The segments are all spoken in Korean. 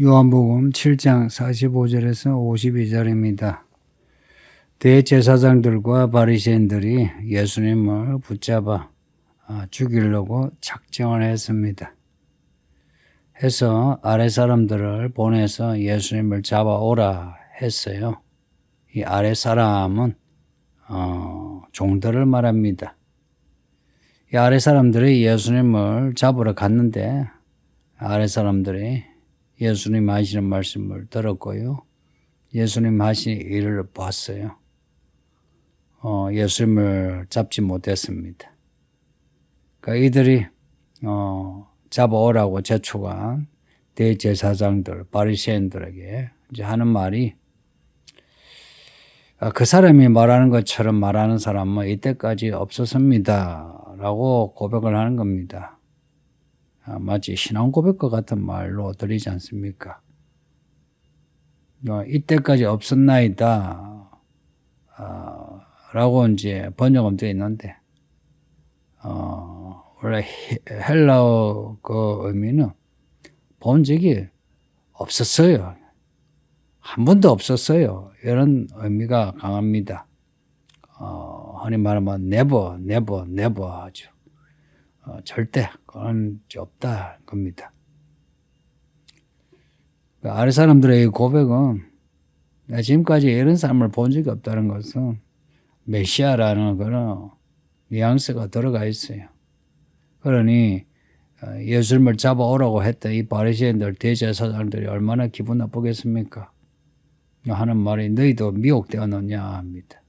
요한복음 7장 45절에서 52절입니다. 대제사장들과 바리새인들이 예수님을 붙잡아 죽이려고 작정을 했습니다. 해서 아래 사람들을 보내서 예수님을 잡아오라 했어요. 이 아래 사람은 종들을 말합니다. 이 아래 사람들이 예수님을 잡으러 갔는데 아래 사람들이 예수님 하시는 말씀을 들었고요. 예수님 하신 일을 봤어요. 예수님을 잡지 못했습니다. 그러니까 이들이 잡아오라고 재촉한 대제사장들, 바리새인들에게 이제 하는 말이 그 사람이 말하는 것처럼 말하는 사람은 이때까지 없었습니다. 라고 고백을 하는 겁니다. 마치 신앙 고백과 같은 말로 드리지 않습니까? 이때까지 없었나이다. 라고 이제 번역은 되어 있는데, 원래 헬라어 그 의미는 본 적이 없었어요. 한 번도 없었어요. 이런 의미가 강합니다. 흔히 말하면 never 하죠. 절대 그런 게 없다 겁니다. 아래 사람들의 고백은 지금까지 이런 사람을 본 적이 없다는 것은 메시아라는 그런 뉘앙스가 들어가 있어요. 그러니 예수님을 잡아오라고 했던 이 바리새인들 대제사장들이 얼마나 기분 나쁘겠습니까? 하는 말이 너희도 미혹되었느냐 합니다.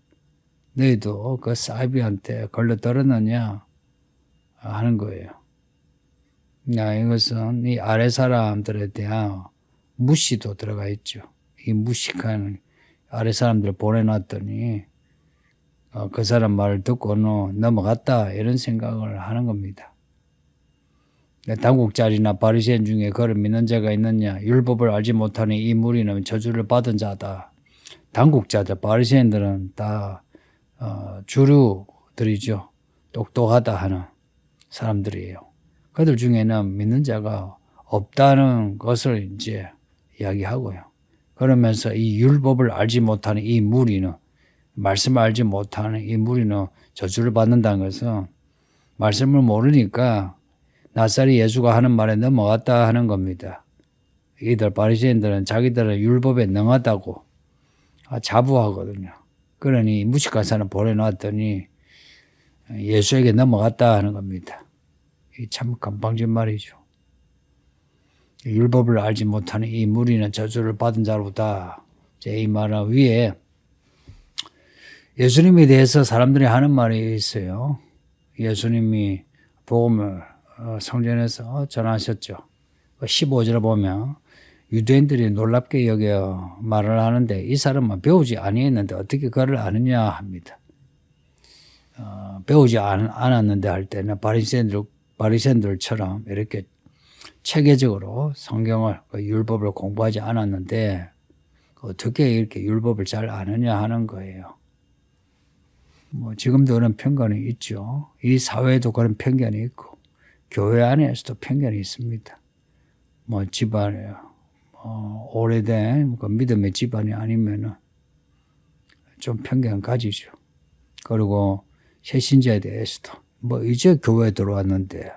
너희도 그 사이비한테 걸려들었느냐 하는 거예요. 이것은 이 아래 사람들에 대한 무시도 들어가 있죠. 이 무식한 아래 사람들 보내놨더니 그 사람 말을 듣고는 넘어갔다 이런 생각을 하는 겁니다. 당국자리나 바리새인 중에 그를 믿는 자가 있느냐? 율법을 알지 못하니 이 무리는 저주를 받은 자다. 당국자들, 바리새인들은 다 주류들이죠. 똑똑하다 하는 사람들이에요. 그들 중에는 믿는 자가 없다는 것을 이제 이야기하고요. 그러면서 이 율법을 알지 못하는 이 무리는, 말씀을 알지 못하는 이 무리는 저주를 받는다는 것은 말씀을 모르니까 나사리 예수가 하는 말에 넘어갔다 하는 겁니다. 이들 바리새인들은 자기들은 율법에 능하다고 자부하거든요. 그러니 무식한 사람 보내놨더니 예수에게 넘어갔다 하는 겁니다. 참 건방진 말이죠. 율법을 알지 못하는 이 무리는 저주를 받은 자로다. 이 말은 위에 예수님에 대해서 사람들이 하는 말이 있어요. 예수님이 복음을 성전에서 전하셨죠. 15절에 보면 유대인들이 놀랍게 여겨 말을 하는데 이 사람은 배우지 아니했는데 어떻게 그를 아느냐 합니다. 배우지 않았는데 할 때는 바리새인들처럼 이렇게 체계적으로 성경을 율법을 공부하지 않았는데 어떻게 이렇게 율법을 잘 아느냐 하는 거예요. 지금도 그런 편견이 있죠. 이 사회에도 그런 편견이 있고 교회 안에서도 편견이 있습니다. 집안에 오래된 믿음의 집안이 아니면은 좀 편견 가지죠. 그리고 새신자에 대해서도 이제 교회에 들어왔는데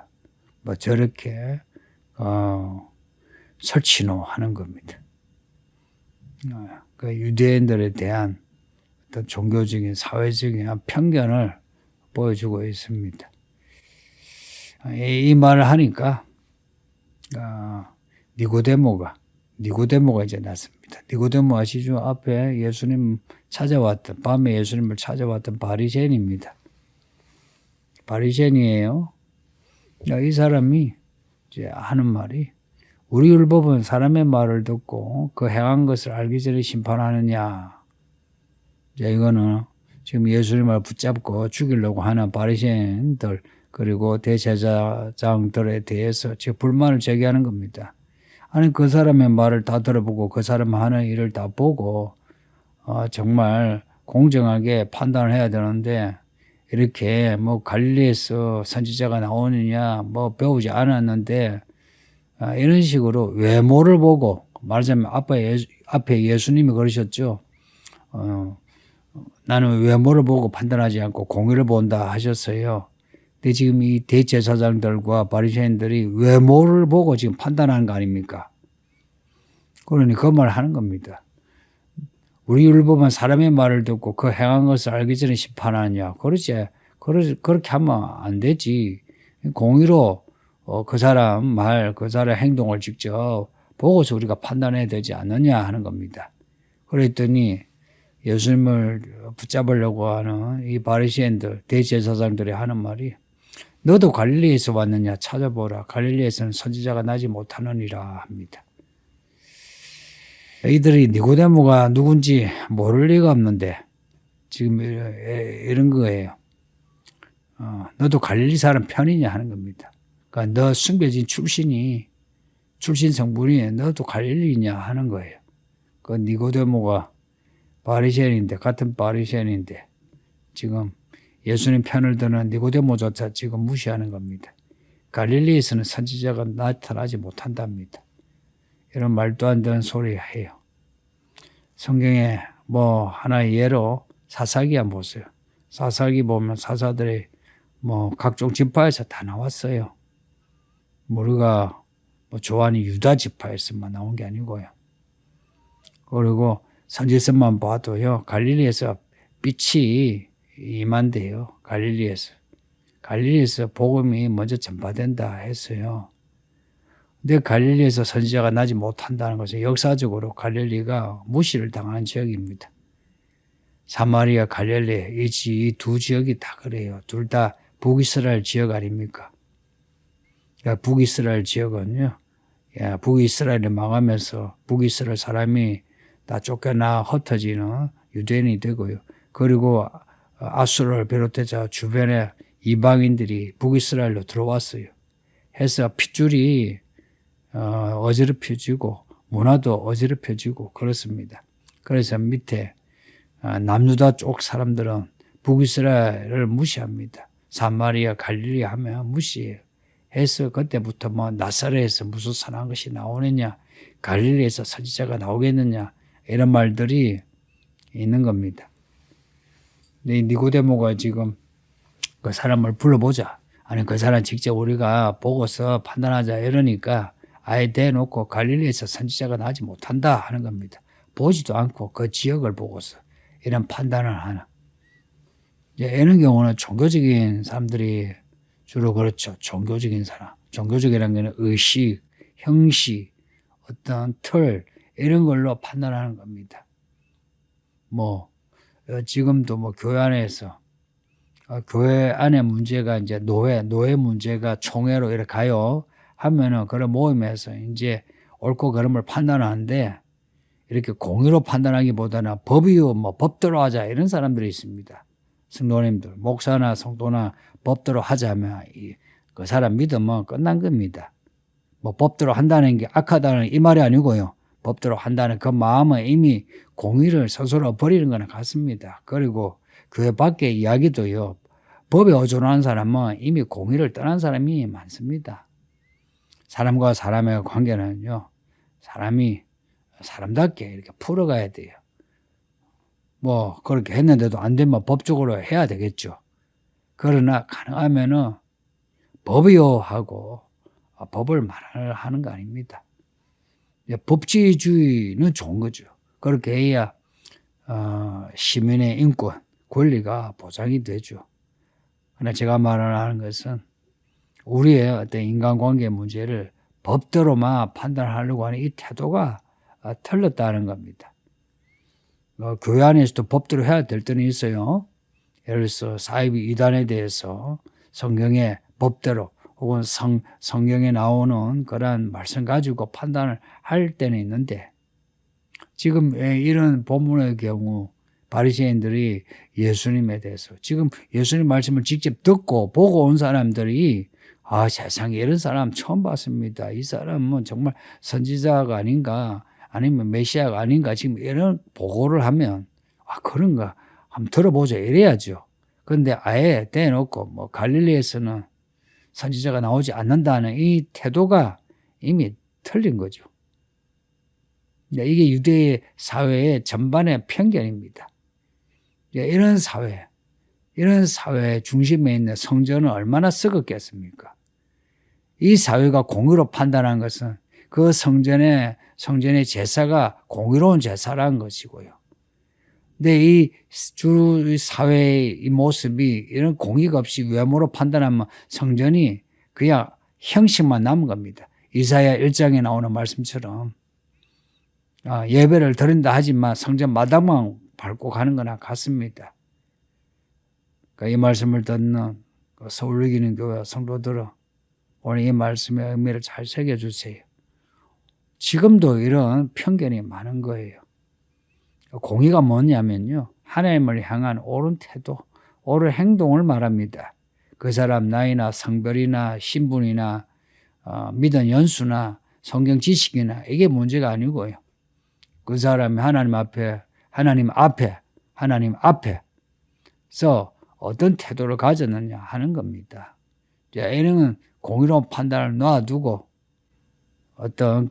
저렇게 설치노 하는 겁니다. 그 유대인들에 대한 어떤 종교적인 사회적인 편견을 보여주고 있습니다. 이 말을 하니까 니고데모가 이제 났습니다. 니고데모 아시죠? 앞에 예수님 찾아왔던 밤에 예수님을 찾아왔던 바리새인입니다. 바리새인이에요. 이 사람이 이제 하는 말이 우리 율법은 사람의 말을 듣고 그 행한 것을 알기 전에 심판하느냐. 이거는 지금 예수님을 붙잡고 죽이려고 하는 바리새인들 그리고 대제사장들에 대해서 지금 불만을 제기하는 겁니다. 아니 그 사람의 말을 다 들어보고 그 사람 하는 일을 다 보고 정말 공정하게 판단을 해야 되는데 이렇게 갈릴리에서 선지자가 나오느냐 배우지 않았는데 이런 식으로 외모를 보고 말하자면 앞에 예수님이 그러셨죠. 나는 외모를 보고 판단하지 않고 공의를 본다 하셨어요. 근데 지금 이 대제사장들과 바리새인들이 외모를 보고 지금 판단하는 거 아닙니까? 그러니 그 말을 하는 겁니다. 우리 율법은 사람의 말을 듣고 그 행한 것을 알기 전에 심판하냐. 그렇게 하면 안 되지. 공의로 그 사람 말, 그 사람 행동을 직접 보고서 우리가 판단해야 되지 않느냐 하는 겁니다. 그랬더니 예수님을 붙잡으려고 하는 이 바리새인들, 대제사장들이 하는 말이 너도 갈릴리에서 왔느냐 찾아보라. 갈릴리에서는 선지자가 나지 못하느니라 합니다. 이들이 니고데모가 누군지 모를 리가 없는데 지금 이런 거예요. 너도 갈릴리 사람 편이냐 하는 겁니다. 그러니까 너 숨겨진 출신 성분이 너도 갈릴리냐 하는 거예요. 그 니고데모가 바리새인인데 같은 바리새인인데 지금 예수님 편을 드는 니고데모조차 지금 무시하는 겁니다. 갈릴리에서는 선지자가 나타나지 못한답니다. 이런 말도 안 되는 소리 해요. 성경에 뭐 하나의 예로 사사기 한번 보세요. 사사기 보면 사사들이 뭐 각종 지파에서 다 나왔어요. 우리가 뭐 좋아하는 유다 지파에서만 나온 게 아니고요. 그리고 선지서만 봐도요. 갈릴리에서 빛이 임한대요. 갈릴리에서 복음이 먼저 전파된다 했어요. 근데 갈릴리에서 선지자가 나지 못한다는 것은 역사적으로 갈릴리가 무시를 당한 지역입니다. 사마리아, 갈릴리 이 두 지역이 다 그래요. 둘 다 북이스라엘 지역 아닙니까? 그러니까 북이스라엘 지역은요. 북이스라엘이 망하면서 북이스라엘 사람이 다 쫓겨나 흩어지는 유대인이 되고요. 그리고 아수르를 비롯해서 주변에 이방인들이 북이스라엘로 들어왔어요. 해서 핏줄이 어지럽혀지고 문화도 어지럽혀지고 그렇습니다. 그래서 밑에 남유다 쪽 사람들은 북이스라엘을 무시합니다. 사마리아, 갈릴리 하면 무시해요. 해서 그때부터 뭐 나사렛에서 무슨 선한 것이 나오느냐, 갈릴리에서 선지자가 나오겠느냐 이런 말들이 있는 겁니다. 니고데모가 지금 그 사람을 불러보자. 아니 그 사람 직접 우리가 보고서 판단하자 이러니까 아예 대놓고 갈릴리에서 선지자가 나지 못한다 하는 겁니다. 보지도 않고 그 지역을 보고서 이런 판단을 하는. 이런 경우는 종교적인 사람들이 주로 그렇죠. 종교적인 사람. 종교적이라는 게 의식, 형식, 어떤 틀 이런 걸로 판단하는 겁니다. 뭐 지금도 뭐 교회 안에서 교회 안에 문제가 이제 노예 문제가 총회로 이렇게 가요. 하면은 그런 모임에서 이제 옳고 그름을 판단하는데 이렇게 공의로 판단하기보다는 법이요, 뭐 법대로 하자 이런 사람들이 있습니다. 성도님들, 목사나 성도나 법대로 하자면 그 사람 믿으면 끝난 겁니다. 뭐 법대로 한다는 게 악하다는 이 말이 아니고요. 법대로 한다는 그 마음은 이미 공의를 스스로 버리는 거나 같습니다. 그리고 교회 밖의 이야기도요. 법에 의존하는 사람은 이미 공의를 떠난 사람이 많습니다. 사람과 사람의 관계는요. 사람이 사람답게 이렇게 풀어가야 돼요. 뭐 그렇게 했는데도 안 되면 법적으로 해야 되겠죠. 그러나 가능하면은 법이요 하고 법을 말하는 거 아닙니다. 법치주의는 좋은 거죠. 그렇게 해야 시민의 인권, 권리가 보장이 되죠. 그러나 제가 말하는 것은 우리의 어떤 인간관계 문제를 법대로만 판단하려고 하는 이 태도가 틀렸다는 겁니다. 교회 안에서도 법대로 해야 될 때는 있어요. 예를 들어서 사이비 이단에 대해서 성경의 법대로 혹은 성경에 나오는 그런 말씀 가지고 판단을 할 때는 있는데 지금 이런 본문의 경우 바리새인들이 예수님에 대해서 지금 예수님 말씀을 직접 듣고 보고 온 사람들이 세상에 이런 사람 처음 봤습니다. 이 사람은 정말 선지자가 아닌가 아니면 메시아가 아닌가 지금 이런 보고를 하면 그런가 한번 들어보자 이래야죠. 그런데 아예 대놓고 뭐 갈릴리에서는 선지자가 나오지 않는다는 이 태도가 이미 틀린 거죠. 이게 유대 사회의 전반의 편견입니다. 이런 사회 중심에 있는 성전은 얼마나 썩었겠습니까? 이 사회가 공의로 판단한 것은 그 성전의 제사가 공의로운 제사라는 것이고요. 근데 이 사회의 이 모습이 이런 공의가 없이 외모로 판단하면 성전이 그냥 형식만 남은 겁니다. 이사야 1장에 나오는 말씀처럼 예배를 드린다 하지만 성전 마당만 밟고 가는 거나 같습니다. 그러니까 이 말씀을 듣는 서울 이기는 교회 성도들은 오늘 이 말씀의 의미를 잘 새겨주세요. 지금도 이런 편견이 많은 거예요. 공의가 뭐냐면요, 하나님을 향한 옳은 태도, 옳은 행동을 말합니다. 그 사람 나이나 성별이나 신분이나 믿은 연수나 성경 지식이나 이게 문제가 아니고요. 그 사람이 하나님 앞에서 어떤 태도를 가졌느냐 하는 겁니다. 이는 공의로운 판단을 놔두고 어떤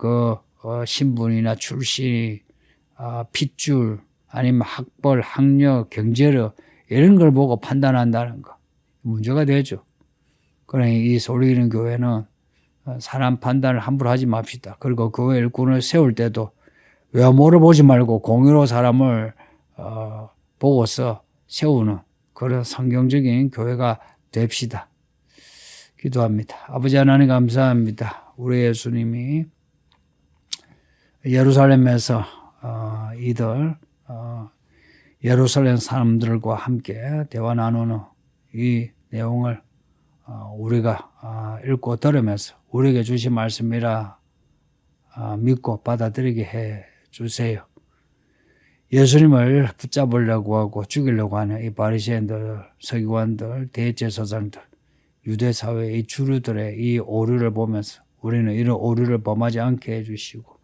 신분이나 출신, 핏줄, 아니면 학벌, 학력, 경제력 이런 걸 보고 판단한다는 거 문제가 되죠. 그러니 이 소리기는 교회는 사람 판단을 함부로 하지 맙시다. 그리고 교회 일꾼을 세울 때도 외모를 보지 말고 공의로 사람을 보고서 세우는 그런 성경적인 교회가 됩시다. 기도합니다. 아버지 하나님 감사합니다. 우리 예수님이 예루살렘에서 이들 예루살렘 사람들과 함께 대화 나누는 이 내용을 우리가 읽고 들으면서 우리에게 주신 말씀이라 믿고 받아들이게 해 주세요. 예수님을 붙잡으려고 하고 죽이려고 하는 이 바리새인들, 서기관들, 대제사장들, 유대사회의 이 주류들의 이 오류를 보면서 우리는 이런 오류를 범하지 않게 해주시고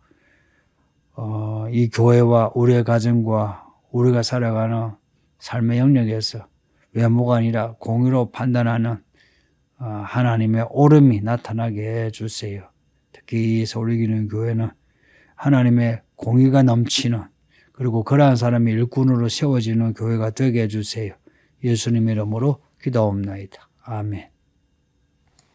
이 교회와 우리의 가정과 우리가 살아가는 삶의 영역에서 외모가 아니라 공의로 판단하는 하나님의 옳음이 나타나게 해주세요. 특히 이 서울이기는 교회는 하나님의 공의가 넘치는 그리고 그러한 사람이 일꾼으로 세워지는 교회가 되게 해주세요. 예수님 이름으로 기도옵나이다. 아멘.